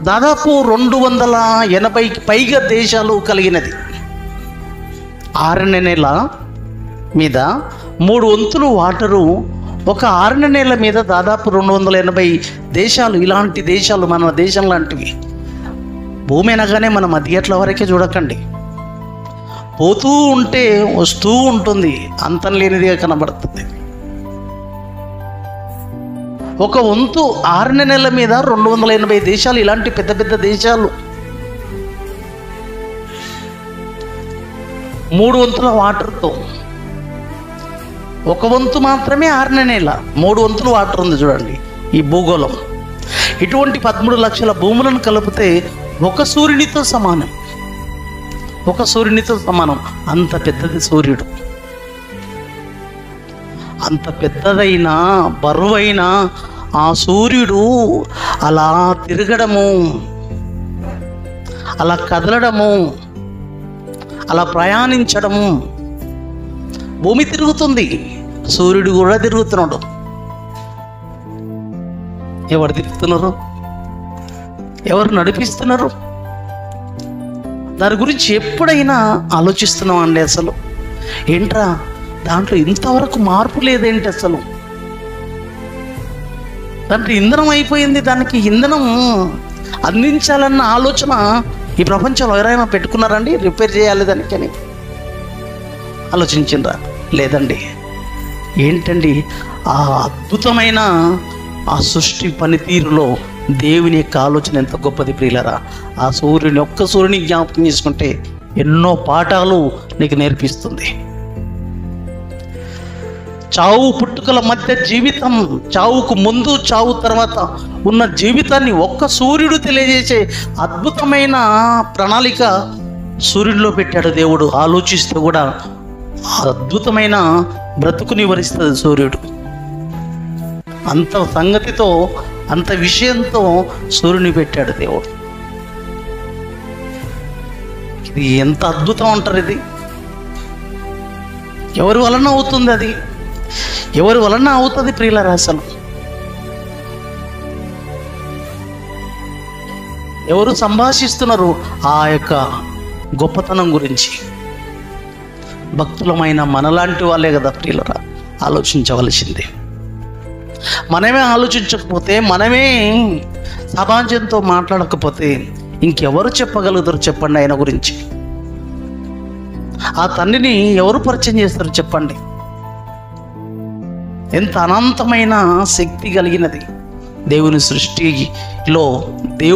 దాదాపు 280కి పైగా దేశాలు కలిగినది. 6 నెలల మీద 3 వంతులు వాటరు, ఒక 6 నెలల మీద దాదాపు 280 దేశాలు. ఇలాంటి దేశాలు మన దేశం లాంటివి. భూమి అనగానే మనం మధ్యట్ల వరకే చూడకండి, పోతూ ఉంటే వస్తూ ఉంటుంది, అంతం లేనిదిగా కనబడుతుంది. ఒక వంతు 6 నెలల మీద 280 దేశాలు, ఇలాంటి పెద్ద పెద్ద దేశాలు. 3 వంతుల వాటర్తో, ఒక వంతు మాత్రమే 6 నెలల, 3 వంతులు వాటర్ ఉంది చూడండి ఈ భూగోళం. ఇటువంటి 13 లక్షల భూములను కలిపితే ఒక సూర్యునితో సమానం, ఒక సూర్యునితో సమానం. అంత పెద్దది సూర్యుడు. అంత పెద్దదైన బరువైన ఆ సూర్యుడు అలా తిరగడము, అలా కదలడము, అలా ప్రయాణించడము. భూమి తిరుగుతుంది, సూర్యుడు కూడా తిరుగుతున్నాడు. ఎవరు తిరుగుతున్నారు? ఎవరు నడిపిస్తున్నారు? దాని గురించి ఎప్పుడైనా ఆలోచిస్తున్నాం అండి? అసలు ఏంట్రా దాంట్లో ఇంతవరకు మార్పు లేదేంటి? అసలు దాంట్లో ఇంధనం అయిపోయింది, దానికి ఇంధనం అందించాలన్న ఆలోచన ఈ ప్రపంచంలో ఎవరైనా పెట్టుకున్నారండి? రిపేర్ చేయాలి దానికని ఆలోచించిండ్రా? లేదండి. ఏంటండి ఆ అద్భుతమైన ఆ సృష్టి పనితీరులో దేవుని యొక్క ఆలోచన ఎంత గొప్పది ప్రియులరా! ఆ సూర్యుని, ఒక్క సూర్యుని జ్ఞాపకం చేసుకుంటే ఎన్నో పాఠాలు నీకు నేర్పిస్తుంది. చావు పుట్టుకల మధ్య జీవితం, చావుకు ముందు చావు తర్వాత ఉన్న జీవితాన్ని ఒక్క సూర్యుడు తెలియజేసే అద్భుతమైన ప్రణాళిక సూర్యుడిలో పెట్టాడు దేవుడు. ఆలోచిస్తే కూడా అద్భుతమైన బ్రతుకుని వరిస్తుంది సూర్యుడు. అంత సంగతితో, అంత విషయంతో సూర్యుని పెట్టాడు దేవుడు. ఇది ఎంత అద్భుతం అంటారు! ఇది ఎవరి వలన అవుతుంది? అది ఎవరి వలన అవుతుంది ప్రియులారా? అసలు ఎవరు సంభాషిస్తున్నారు ఆ యొక్క గొప్పతనం గురించి? భక్తులమైన మనలాంటి వాళ్ళే కదా ప్రియులారా ఆలోచించవలసింది. మనమే ఆలోచించకపోతే, మనమే సమాజంతో మాట్లాడకపోతే ఇంకెవరు చెప్పగలుగుతారు చెప్పండి ఆయన గురించి? ఆ తండ్రిని ఎవరు పరిచయం చేస్తారు చెప్పండి? ఎంత అనంతమైన శక్తి కలిగినది దేవుని సృష్టిలో. దేవుడు